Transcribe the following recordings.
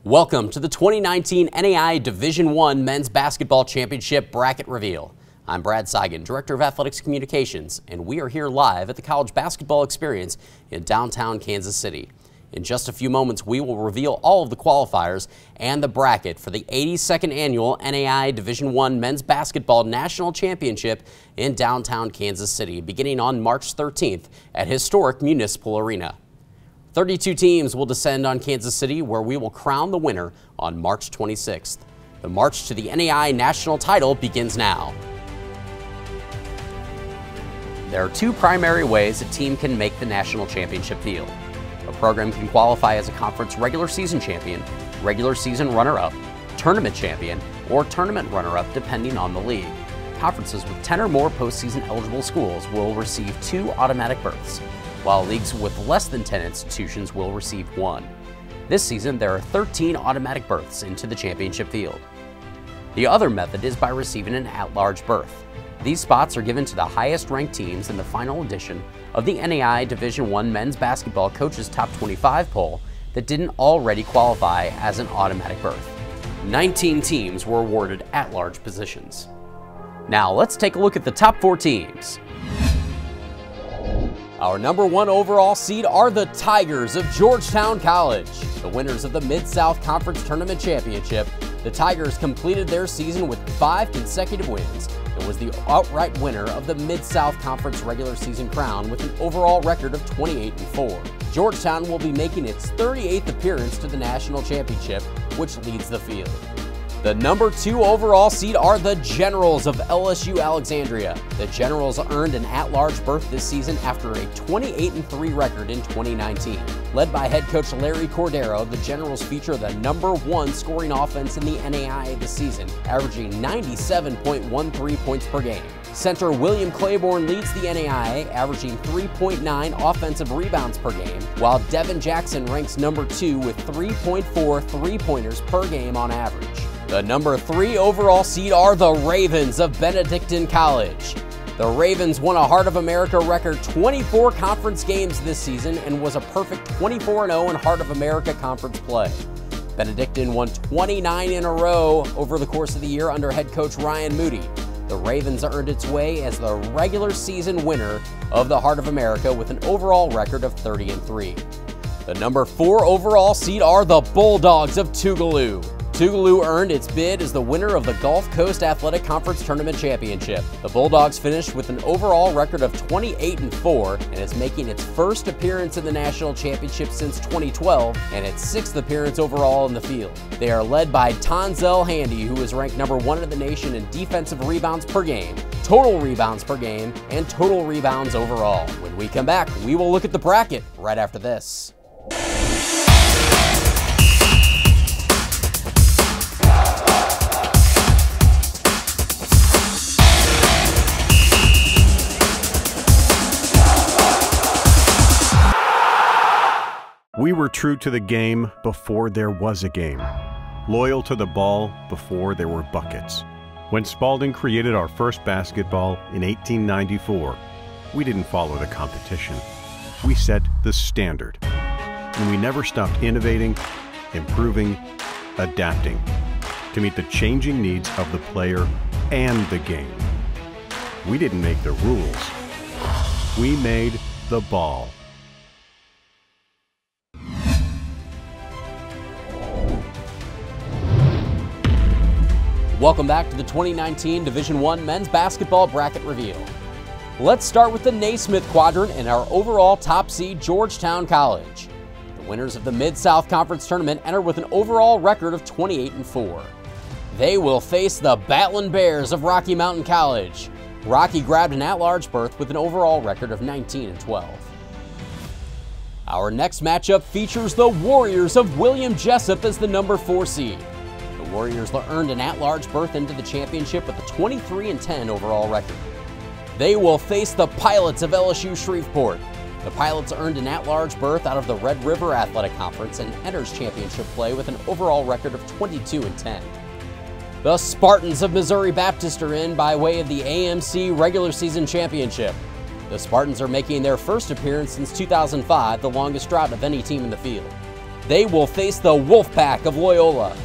Welcome to the 2019 NAIA Division I Men's Basketball Championship Bracket Reveal. I'm Brad Seigan, Director of Athletics Communications, and we are here live at the College Basketball Experience in downtown Kansas City. In just a few moments, we will reveal all of the qualifiers and the bracket for the 82nd Annual NAIA Division I Men's Basketball National Championship in downtown Kansas City, beginning on March 13th at historic Municipal Arena. 32 teams will descend on Kansas City, where we will crown the winner on March 26th. The march to the NAIA national title begins now. There are two primary ways a team can make the national championship field. A program can qualify as a conference regular season champion, regular season runner-up, tournament champion, or tournament runner-up depending on the league. Conferences with 10 or more postseason eligible schools will receive 2 automatic berths, while leagues with less than 10 institutions will receive 1. This season, there are 13 automatic berths into the championship field. The other method is by receiving an at-large berth. These spots are given to the highest-ranked teams in the final edition of the NAIA Division I Men's Basketball Coaches Top 25 poll that didn't already qualify as an automatic berth. 19 teams were awarded at-large positions. Now, let's take a look at the top 4 teams. Our number 1 overall seed are the Tigers of Georgetown College. The winners of the Mid-South Conference Tournament Championship, the Tigers completed their season with 5 consecutive wins and was the outright winner of the Mid-South Conference regular season crown with an overall record of 28-4. Georgetown will be making its 38th appearance to the national championship, which leads the field. The number 2 overall seed are the Generals of LSU Alexandria. The Generals earned an at-large berth this season after a 28-3 record in 2019. Led by head coach Larry Cordero, the Generals feature the number 1 scoring offense in the NAIA this season, averaging 97.13 points per game. Center William Claiborne leads the NAIA, averaging 3.9 offensive rebounds per game, while Devin Jackson ranks number 2 with 3.4 three-pointers per game on average. The number 3 overall seed are the Ravens of Benedictine College. The Ravens won a Heart of America record 24 conference games this season and was a perfect 24-0 in Heart of America conference play. Benedictine won 29 in a row over the course of the year under head coach Ryan Moody. The Ravens earned its way as the regular season winner of the Heart of America with an overall record of 30-3. The number 4 overall seed are the Bulldogs of Tougaloo. Tougaloo earned its bid as the winner of the Gulf Coast Athletic Conference Tournament Championship. The Bulldogs finished with an overall record of 28-4 and is making its first appearance in the national championship since 2012 and its 6th appearance overall in the field. They are led by Tonzel Handy, who is ranked number 1 in the nation in defensive rebounds per game, total rebounds per game, and total rebounds overall. When we come back, we will look at the bracket right after this. We were true to the game before there was a game, loyal to the ball before there were buckets. When Spalding created our first basketball in 1894, we didn't follow the competition. We set the standard, and we never stopped innovating, improving, adapting to meet the changing needs of the player and the game. We didn't make the rules. We made the ball. Welcome back to the 2019 Division I Men's Basketball Bracket Reveal. Let's start with the Naismith quadrant and our overall top seed, Georgetown College. The winners of the Mid-South Conference Tournament enter with an overall record of 28-4. They will face the Battling Bears of Rocky Mountain College. Rocky grabbed an at-large berth with an overall record of 19-12. Our next matchup features the Warriors of William Jessup as the number 4 seed. The Warriors earned an at-large berth into the championship with a 23-10 overall record. They will face the Pilots of LSU Shreveport. The Pilots earned an at-large berth out of the Red River Athletic Conference and enters championship play with an overall record of 22-10. The Spartans of Missouri Baptist are in by way of the AMC regular season championship. The Spartans are making their first appearance since 2005, the longest drought of any team in the field. They will face the Wolfpack of Loyola.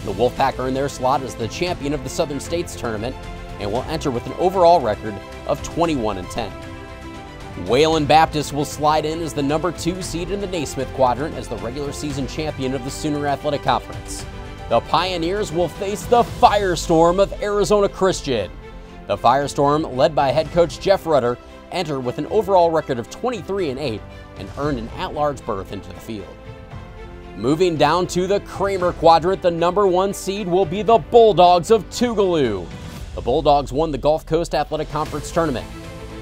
The Wolfpack earned their slot as the champion of the Southern States Tournament and will enter with an overall record of 21-10. Wayland Baptist will slide in as the number 2 seed in the Naismith quadrant as the regular season champion of the Sooner Athletic Conference. The Pioneers will face the Firestorm of Arizona Christian. The Firestorm, led by head coach Jeff Rudder, enter with an overall record of 23-8 and earned an at-large berth into the field. Moving down to the Kramer quadrant, the number 1 seed will be the Bulldogs of Tougaloo. The Bulldogs won the Gulf Coast Athletic Conference tournament.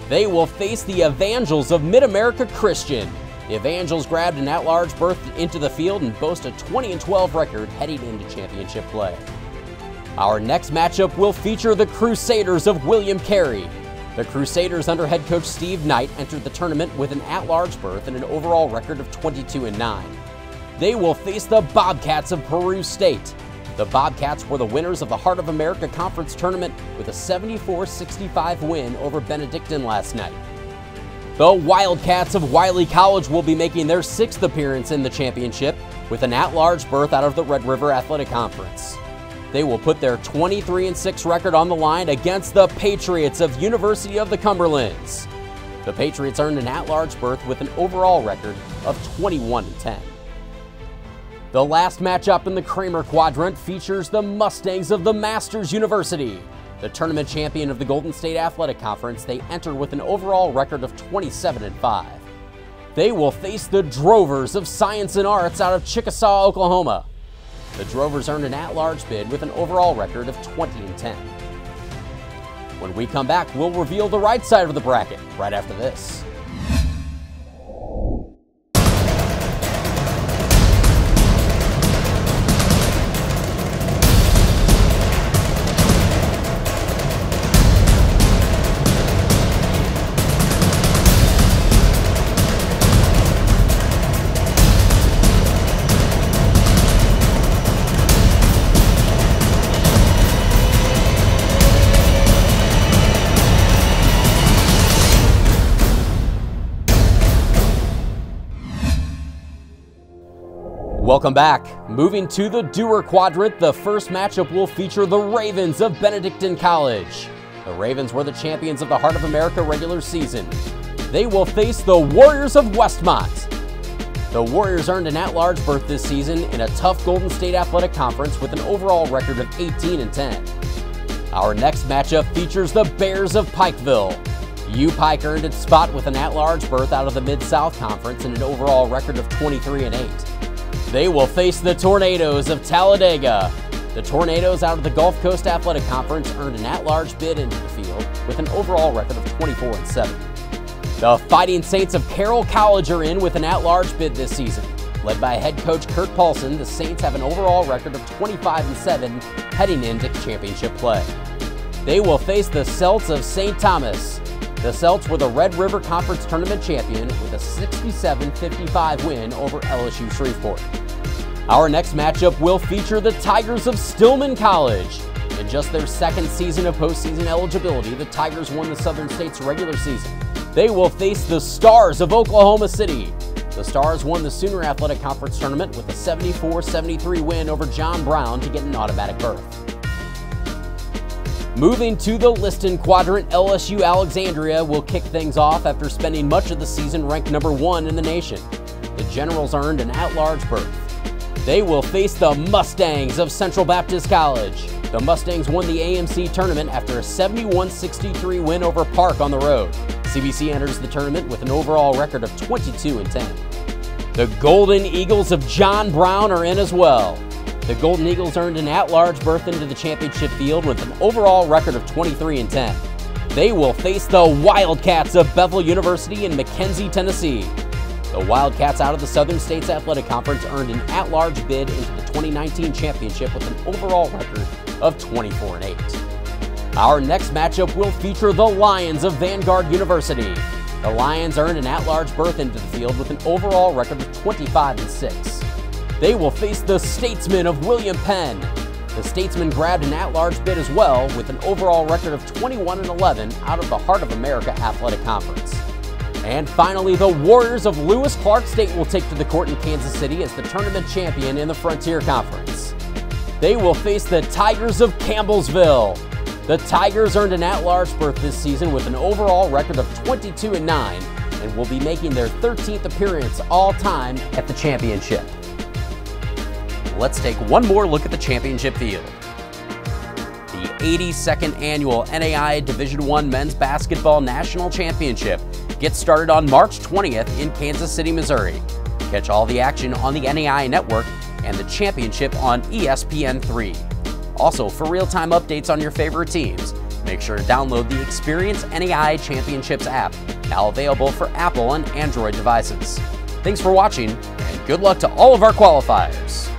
They will face the Evangels of Mid-America Christian. The Evangels grabbed an at-large berth into the field and boast a 20-12 record heading into championship play. Our next matchup will feature the Crusaders of William Carey. The Crusaders under head coach Steve Knight entered the tournament with an at-large berth and an overall record of 22-9. They will face the Bobcats of Peru State. The Bobcats were the winners of the Heart of America Conference tournament with a 74-65 win over Benedictine last night. The Wildcats of Wiley College will be making their 6th appearance in the championship with an at-large berth out of the Red River Athletic Conference. They will put their 23-6 record on the line against the Patriots of University of the Cumberlands. The Patriots earned an at-large berth with an overall record of 21-10. The last matchup in the Kramer quadrant features the Mustangs of the Masters University. The tournament champion of the Golden State Athletic Conference, they enter with an overall record of 27-5. They will face the Drovers of Science and Arts out of Chickasaw, Oklahoma. The Drovers earned an at-large bid with an overall record of 20-10. When we come back, we'll reveal the right side of the bracket right after this. Welcome back. Moving to the Dewar quadrant, the first matchup will feature the Ravens of Benedictine College. The Ravens were the champions of the Heart of America regular season. They will face the Warriors of Westmont. The Warriors earned an at-large berth this season in a tough Golden State Athletic Conference with an overall record of 18-10. Our next matchup features the Bears of Pikeville. U-Pike earned its spot with an at-large berth out of the Mid-South Conference and an overall record of 23-8. They will face the Tornadoes of Talladega. The Tornadoes out of the Gulf Coast Athletic Conference earned an at-large bid into the field with an overall record of 24-7. The Fighting Saints of Carroll College are in with an at-large bid this season. Led by head coach Kurt Paulson, the Saints have an overall record of 25-7 heading into championship play. They will face the Celts of St. Thomas. The Celts were the Red River Conference Tournament champion with a 67-55 win over LSU Shreveport. Our next matchup will feature the Tigers of Stillman College. In just their second season of postseason eligibility, the Tigers won the Southern States regular season. They will face the Stars of Oklahoma City. The Stars won the Sooner Athletic Conference tournament with a 74-73 win over John Brown to get an automatic berth. Moving to the Liston quadrant, LSU Alexandria will kick things off after spending much of the season ranked number 1 in the nation. The Generals earned an at-large berth. They will face the Mustangs of Central Baptist College. The Mustangs won the AMC tournament after a 71-63 win over Park on the road. CBC enters the tournament with an overall record of 22-10. The Golden Eagles of John Brown are in as well. The Golden Eagles earned an at-large berth into the championship field with an overall record of 23-10. They will face the Wildcats of Bethel University in McKenzie, Tennessee. The Wildcats out of the Southern States Athletic Conference earned an at-large bid into the 2019 championship with an overall record of 24-8. Our next matchup will feature the Lions of Vanguard University. The Lions earned an at-large berth into the field with an overall record of 25-6. They will face the Statesmen of William Penn. The Statesmen grabbed an at-large bid as well with an overall record of 21-11 out of the Heart of America Athletic Conference. And finally, the Warriors of Lewis Clark State will take to the court in Kansas City as the tournament champion in the Frontier Conference. They will face the Tigers of Campbellsville. The Tigers earned an at-large berth this season with an overall record of 22-9 and will be making their 13th appearance all-time at the championship. Let's take one more look at the championship field. The 82nd annual NAIA Division I Men's Basketball National Championship gets started on March 20th in Kansas City, Missouri. Catch all the action on the NAIA Network and the championship on ESPN3. Also, for real-time updates on your favorite teams, make sure to download the Experience NAIA Championships app, now available for Apple and Android devices. Thanks for watching, and good luck to all of our qualifiers.